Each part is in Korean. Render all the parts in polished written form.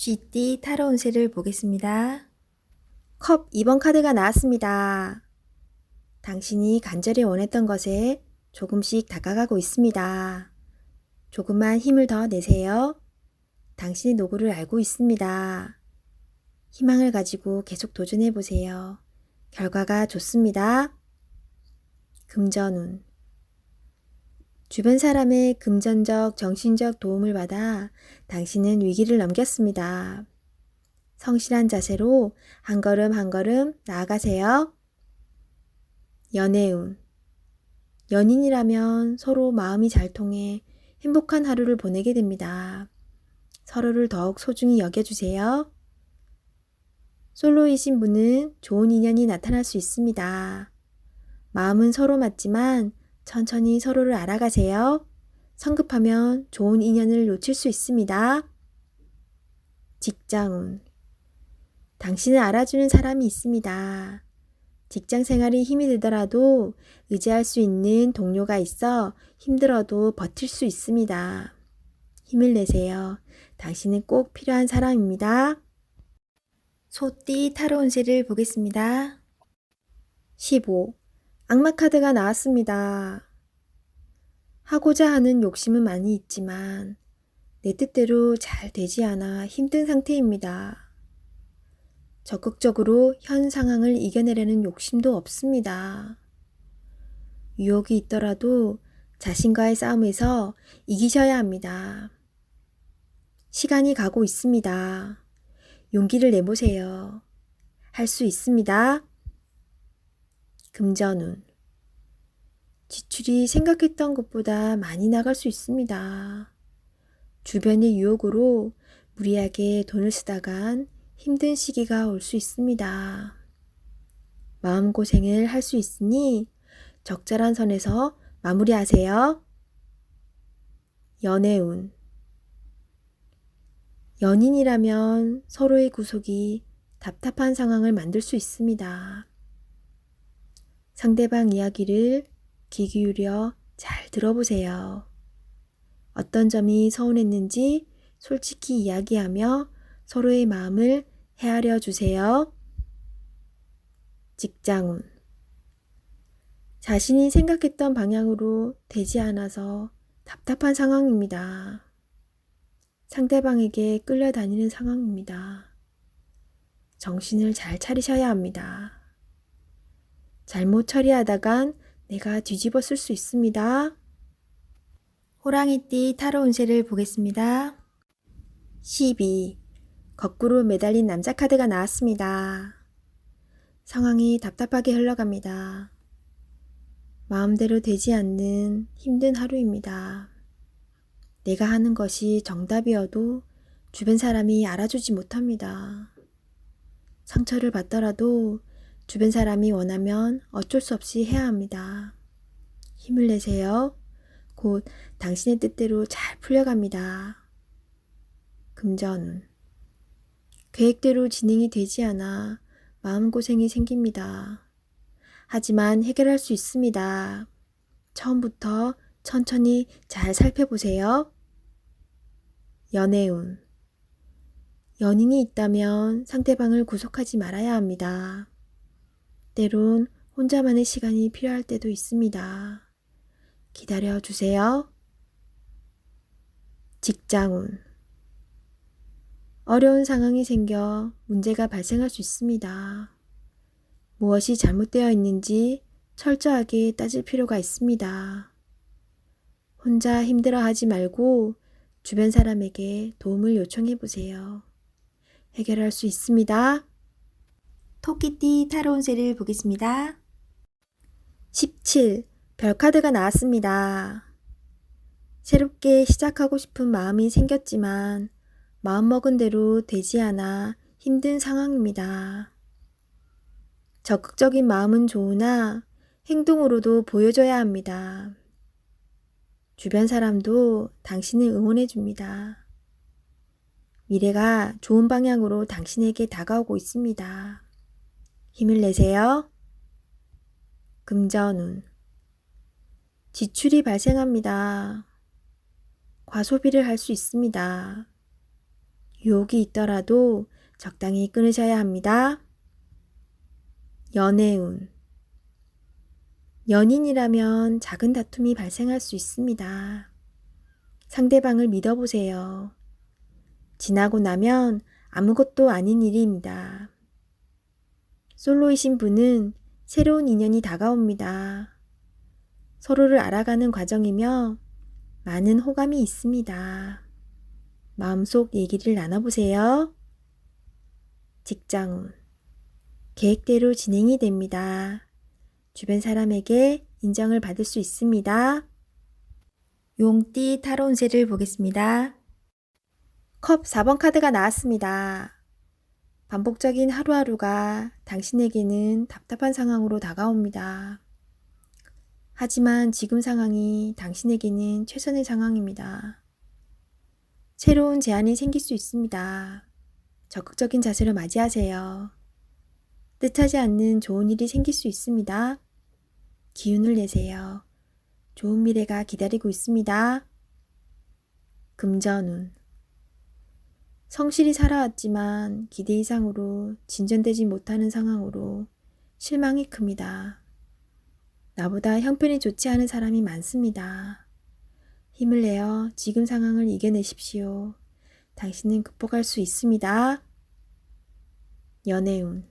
쥐띠 타로 운세를 보겠습니다. 컵 2번 카드가 나왔습니다. 당신이 간절히 원했던 것에 조금씩 다가가고 있습니다. 조금만 힘을 더 내세요. 당신의 노고를 알고 있습니다. 희망을 가지고 계속 도전해 보세요. 결과가 좋습니다. 금전운. 주변 사람의 금전적, 정신적 도움을 받아 당신은 위기를 넘겼습니다. 성실한 자세로 한 걸음 한 걸음 나아가세요. 연애운. 연인이라면 서로 마음이 잘 통해 행복한 하루를 보내게 됩니다. 서로를 더욱 소중히 여겨주세요. 솔로이신 분은 좋은 인연이 나타날 수 있습니다. 마음은 서로 맞지만 천천히 서로를 알아가세요. 성급하면 좋은 인연을 놓칠 수 있습니다. 직장운. 당신을 알아주는 사람이 있습니다. 직장 생활이 힘이 들더라도 의지할 수 있는 동료가 있어 힘들어도 버틸 수 있습니다. 힘을 내세요. 당신은 꼭 필요한 사람입니다. 소띠 타로 운세를 보겠습니다. 15. 악마 카드가 나왔습니다. 하고자 하는 욕심은 많이 있지만 내 뜻대로 잘 되지 않아 힘든 상태입니다. 적극적으로 현 상황을 이겨내려는 욕심도 없습니다. 유혹이 있더라도 자신과의 싸움에서 이기셔야 합니다. 시간이 가고 있습니다. 용기를 내보세요. 할 수 있습니다. 금전운. 지출이 생각했던 것보다 많이 나갈 수 있습니다. 주변의 유혹으로 무리하게 돈을 쓰다간 힘든 시기가 올 수 있습니다. 마음고생을 할 수 있으니 적절한 선에서 마무리하세요. 연애운. 연인이라면 서로의 구속이 답답한 상황을 만들 수 있습니다. 상대방 이야기를 귀 기울여 잘 들어보세요. 어떤 점이 서운했는지 솔직히 이야기하며 서로의 마음을 헤아려 주세요. 직장운. 자신이 생각했던 방향으로 되지 않아서 답답한 상황입니다. 상대방에게 끌려다니는 상황입니다. 정신을 잘 차리셔야 합니다. 잘못 처리하다간 내가 뒤집어 쓸 수 있습니다. 호랑이띠 타로 운세를 보겠습니다. 12. 거꾸로 매달린 남자 카드가 나왔습니다. 상황이 답답하게 흘러갑니다. 마음대로 되지 않는 힘든 하루입니다. 내가 하는 것이 정답이어도 주변 사람이 알아주지 못합니다. 상처를 받더라도 주변 사람이 원하면 어쩔 수 없이 해야 합니다. 힘을 내세요. 곧 당신의 뜻대로 잘 풀려갑니다. 금전운. 계획대로 진행이 되지 않아 마음고생이 생깁니다. 하지만 해결할 수 있습니다. 처음부터 천천히 잘 살펴보세요. 연애운. 연인이 있다면 상대방을 구속하지 말아야 합니다. 때론 혼자만의 시간이 필요할 때도 있습니다. 기다려 주세요. 직장운. 어려운 상황이 생겨 문제가 발생할 수 있습니다. 무엇이 잘못되어 있는지 철저하게 따질 필요가 있습니다. 혼자 힘들어하지 말고 주변 사람에게 도움을 요청해 보세요. 해결할 수 있습니다. 토끼띠 타로 운세를 보겠습니다. 17. 별카드가 나왔습니다. 새롭게 시작하고 싶은 마음이 생겼지만 마음먹은 대로 되지 않아 힘든 상황입니다. 적극적인 마음은 좋으나 행동으로도 보여줘야 합니다. 주변 사람도 당신을 응원해 줍니다. 미래가 좋은 방향으로 당신에게 다가오고 있습니다. 힘을 내세요. 금전운. 지출이 발생합니다. 과소비를 할 수 있습니다. 유혹이 있더라도 적당히 끊으셔야 합니다. 연애운. 연인이라면 작은 다툼이 발생할 수 있습니다. 상대방을 믿어보세요. 지나고 나면 아무것도 아닌 일입니다. 솔로이신 분은 새로운 인연이 다가옵니다. 서로를 알아가는 과정이며 많은 호감이 있습니다. 마음속 얘기를 나눠보세요. 직장운. 계획대로 진행이 됩니다. 주변 사람에게 인정을 받을 수 있습니다. 용띠 타로 운세를 보겠습니다. 컵 4번 카드가 나왔습니다. 반복적인 하루하루가 당신에게는 답답한 상황으로 다가옵니다. 하지만 지금 상황이 당신에게는 최선의 상황입니다. 새로운 제안이 생길 수 있습니다. 적극적인 자세로 맞이하세요. 뜻하지 않는 좋은 일이 생길 수 있습니다. 기운을 내세요. 좋은 미래가 기다리고 있습니다. 금전운. 성실히 살아왔지만 기대 이상으로 진전되지 못하는 상황으로 실망이 큽니다. 나보다 형편이 좋지 않은 사람이 많습니다. 힘을 내어 지금 상황을 이겨내십시오. 당신은 극복할 수 있습니다. 연애운.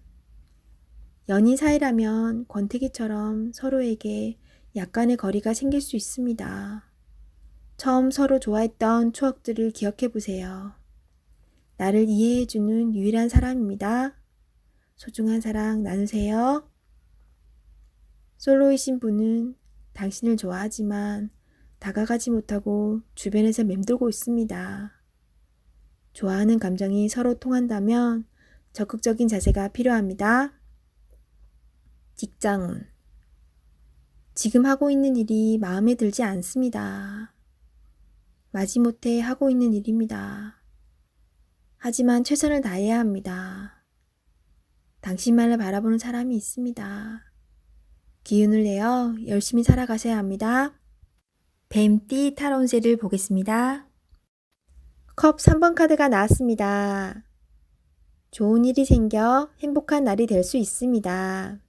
연인 사이라면 권태기처럼 서로에게 약간의 거리가 생길 수 있습니다. 처음 서로 좋아했던 추억들을 기억해 보세요. 나를 이해해주는 유일한 사람입니다. 소중한 사랑 나누세요. 솔로이신 분은 당신을 좋아하지만 다가가지 못하고 주변에서 맴돌고 있습니다. 좋아하는 감정이 서로 통한다면 적극적인 자세가 필요합니다. 직장운. 지금 하고 있는 일이 마음에 들지 않습니다. 마지못해 하고 있는 일입니다. 하지만 최선을 다해야 합니다. 당신만을 바라보는 사람이 있습니다. 기운을 내어 열심히 살아가셔야 합니다. 뱀띠 타로 운세를 보겠습니다. 컵 3번 카드가 나왔습니다. 좋은 일이 생겨 행복한 날이 될 수 있습니다.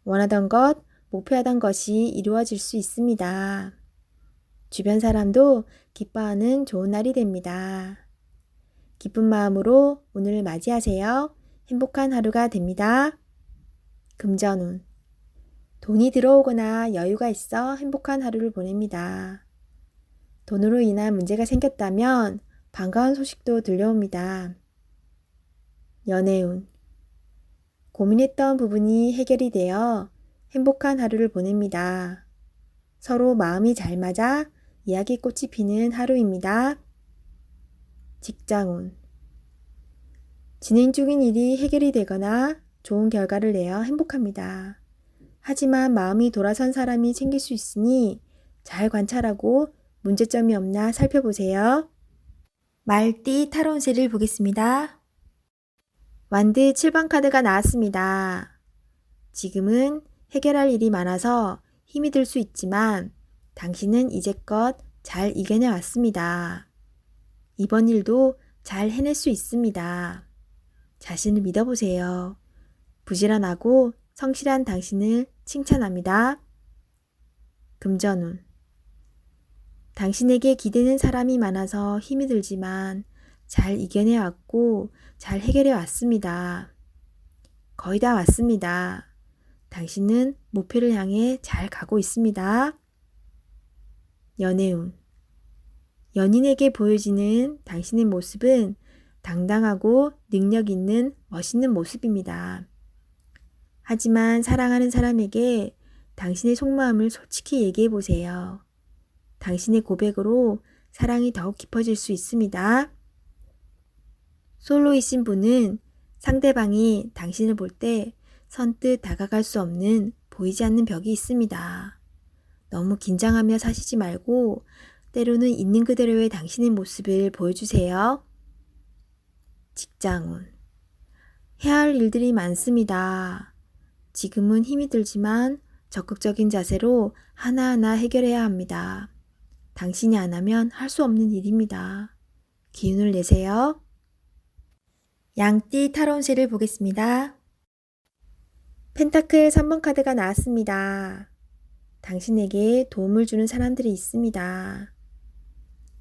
원하던 것, 목표하던 것이 이루어질 수 있습니다. 주변 사람도 기뻐하는 좋은 날이 됩니다. 기쁜 마음으로 오늘을 맞이하세요. 행복한 하루가 됩니다. 금전운. 돈이 들어오거나 여유가 있어 행복한 하루를 보냅니다. 돈으로 인한 문제가 생겼다면 반가운 소식도 들려옵니다. 연애운. 고민했던 부분이 해결이 되어 행복한 하루를 보냅니다. 서로 마음이 잘 맞아 이야기꽃이 피는 하루입니다. 직장운. 진행 중인 일이 해결이 되거나 좋은 결과를 내어 행복합니다. 하지만 마음이 돌아선 사람이 생길 수 있으니 잘 관찰하고 문제점이 없나 살펴보세요. 말띠 타로 운세를 보겠습니다. 완드 7번 카드가 나왔습니다. 지금은 해결할 일이 많아서 힘이 들 수 있지만 당신은 이제껏 잘 이겨내 왔습니다. 이번 일도 잘 해낼 수 있습니다. 자신을 믿어보세요. 부지런하고 성실한 당신을 칭찬합니다. 금전운. 당신에게 기대는 사람이 많아서 힘이 들지만 잘 이겨내 왔고 잘 해결해 왔습니다. 거의 다 왔습니다. 당신은 목표를 향해 잘 가고 있습니다. 연애운. 연인에게 보여지는 당신의 모습은 당당하고 능력 있는 멋있는 모습입니다. 하지만 사랑하는 사람에게 당신의 속마음을 솔직히 얘기해 보세요. 당신의 고백으로 사랑이 더욱 깊어질 수 있습니다. 솔로이신 분은 상대방이 당신을 볼 때 선뜻 다가갈 수 없는 보이지 않는 벽이 있습니다. 너무 긴장하며 사시지 말고 때로는 있는 그대로의 당신의 모습을 보여주세요. 직장운. 해야 할 일들이 많습니다. 지금은 힘이 들지만 적극적인 자세로 하나하나 해결해야 합니다. 당신이 안 하면 할 수 없는 일입니다. 기운을 내세요. 양띠 타로운세를 보겠습니다. 펜타클 3번 카드가 나왔습니다. 당신에게 도움을 주는 사람들이 있습니다.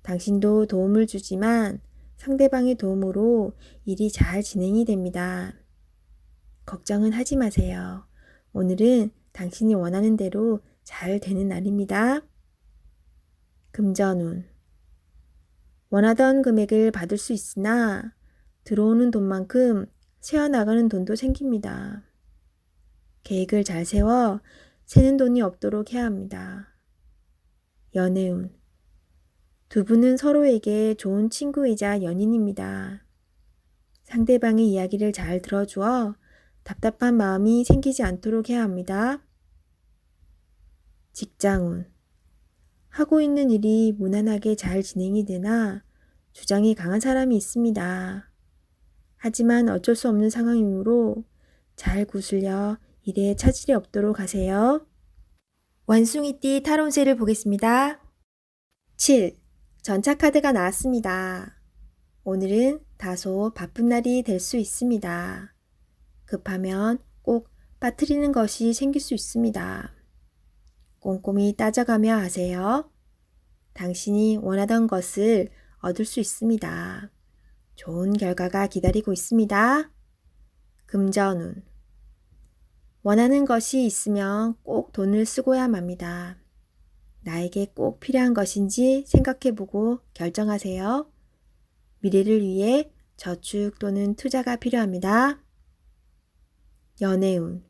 당신도 도움을 주지만 상대방의 도움으로 일이 잘 진행이 됩니다. 걱정은 하지 마세요. 오늘은 당신이 원하는 대로 잘 되는 날입니다. 금전운. 원하던 금액을 받을 수 있으나 들어오는 돈만큼 새어나가는 돈도 생깁니다. 계획을 잘 세워 새는 돈이 없도록 해야 합니다. 연애운. 두 분은 서로에게 좋은 친구이자 연인입니다. 상대방의 이야기를 잘 들어주어 답답한 마음이 생기지 않도록 해야 합니다. 직장운. 하고 있는 일이 무난하게 잘 진행이 되나 주장이 강한 사람이 있습니다. 하지만 어쩔 수 없는 상황이므로 잘 구슬려 일에 차질이 없도록 하세요. 원숭이띠 타로운세를 보겠습니다. 7. 전차 카드가 나왔습니다. 오늘은 다소 바쁜 날이 될 수 있습니다. 급하면 꼭 빠뜨리는 것이 생길 수 있습니다. 꼼꼼히 따져가며 하세요. 당신이 원하던 것을 얻을 수 있습니다. 좋은 결과가 기다리고 있습니다. 금전운. 원하는 것이 있으면 꼭 돈을 쓰고야 맙니다. 나에게 꼭 필요한 것인지 생각해보고 결정하세요. 미래를 위해 저축 또는 투자가 필요합니다. 연애운.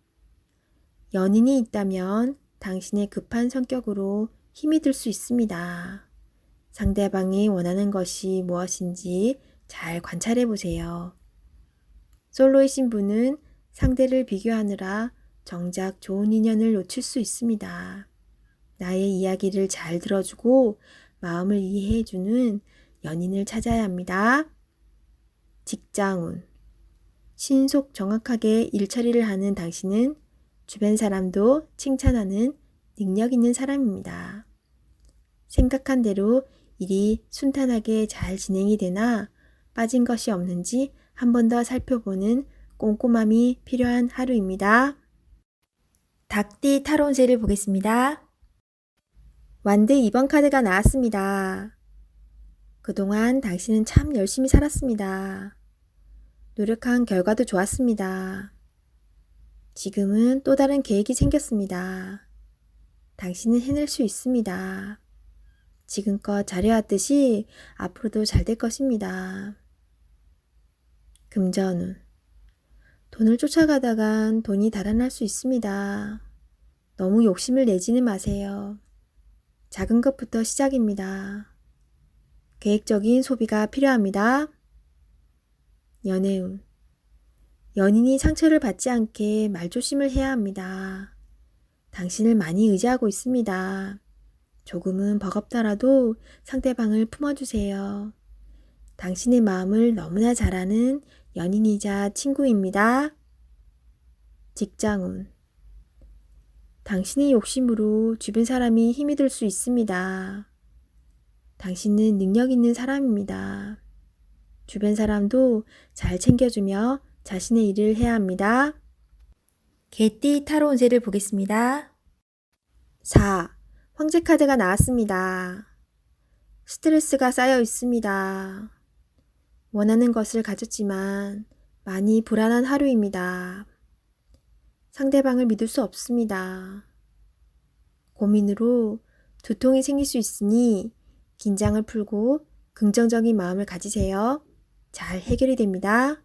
연인이 있다면 당신의 급한 성격으로 힘이 들 수 있습니다. 상대방이 원하는 것이 무엇인지 잘 관찰해 보세요. 솔로이신 분은 상대를 비교하느라 정작 좋은 인연을 놓칠 수 있습니다. 나의 이야기를 잘 들어주고 마음을 이해해주는 연인을 찾아야 합니다. 직장운. 신속 정확하게 일처리를 하는 당신은 주변 사람도 칭찬하는 능력 있는 사람입니다. 생각한 대로 일이 순탄하게 잘 진행이 되나 빠진 것이 없는지 한 번 더 살펴보는 꼼꼼함이 필요한 하루입니다. 닭띠 타로운세를 보겠습니다. 완드 2번 카드가 나왔습니다. 그동안 당신은 참 열심히 살았습니다. 노력한 결과도 좋았습니다. 지금은 또 다른 계획이 생겼습니다. 당신은 해낼 수 있습니다. 지금껏 잘해왔듯이 앞으로도 잘 될 것입니다. 금전운. 돈을 쫓아가다간 돈이 달아날 수 있습니다. 너무 욕심을 내지는 마세요. 작은 것부터 시작입니다. 계획적인 소비가 필요합니다. 연애운. 연인이 상처를 받지 않게 말조심을 해야 합니다. 당신을 많이 의지하고 있습니다. 조금은 버겁더라도 상대방을 품어주세요. 당신의 마음을 너무나 잘 아는 연인이자 친구입니다. 직장운. 당신의 욕심으로 주변 사람이 힘이 들 수 있습니다. 당신은 능력 있는 사람입니다. 주변 사람도 잘 챙겨주며 자신의 일을 해야 합니다. 개띠 타로운세를 보겠습니다. 4. 황제 카드가 나왔습니다. 스트레스가 쌓여 있습니다. 원하는 것을 가졌지만 많이 불안한 하루입니다. 상대방을 믿을 수 없습니다. 고민으로 두통이 생길 수 있으니 긴장을 풀고 긍정적인 마음을 가지세요. 잘 해결이 됩니다.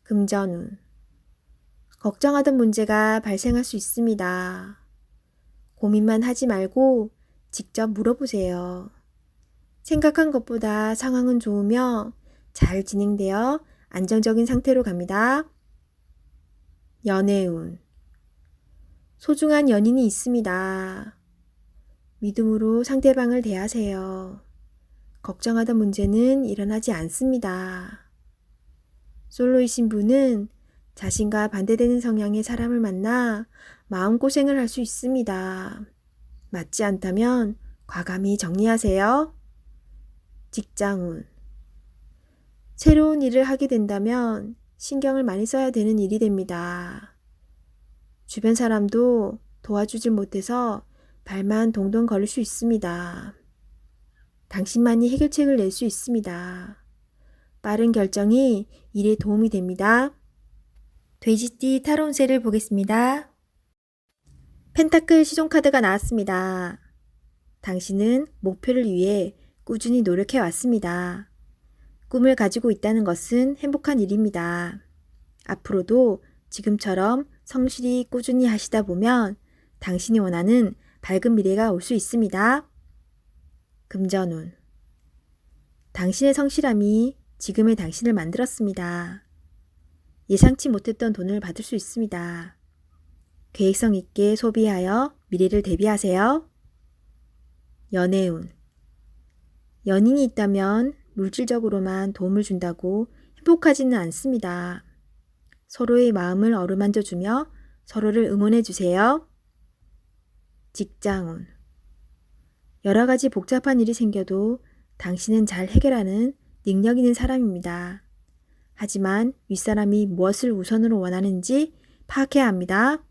금전운. 걱정하던 문제가 발생할 수 있습니다. 고민만 하지 말고 직접 물어보세요. 생각한 것보다 상황은 좋으며 잘 진행되어 안정적인 상태로 갑니다. 연애운. 소중한 연인이 있습니다. 믿음으로 상대방을 대하세요. 걱정하던 문제는 일어나지 않습니다. 솔로이신 분은 자신과 반대되는 성향의 사람을 만나 마음고생을 할 수 있습니다. 맞지 않다면 과감히 정리하세요. 직장운. 새로운 일을 하게 된다면 신경을 많이 써야 되는 일이 됩니다. 주변 사람도 도와주질 못해서 발만 동동 걸을 수 있습니다. 당신만이 해결책을 낼 수 있습니다. 빠른 결정이 일에 도움이 됩니다. 돼지띠 타로 운세를 보겠습니다. 펜타클 시종카드가 나왔습니다. 당신은 목표를 위해 꾸준히 노력해 왔습니다. 꿈을 가지고 있다는 것은 행복한 일입니다. 앞으로도 지금처럼 성실히 꾸준히 하시다 보면 당신이 원하는 밝은 미래가 올 수 있습니다. 금전운. 당신의 성실함이 지금의 당신을 만들었습니다. 예상치 못했던 돈을 받을 수 있습니다. 계획성 있게 소비하여 미래를 대비하세요. 연애운. 연인이 있다면 물질적으로만 도움을 준다고 행복하지는 않습니다. 서로의 마음을 어루만져주며 서로를 응원해 주세요. 직장운. 여러 가지 복잡한 일이 생겨도 당신은 잘 해결하는 능력 있는 사람입니다. 하지만 윗사람이 무엇을 우선으로 원하는지 파악해야 합니다.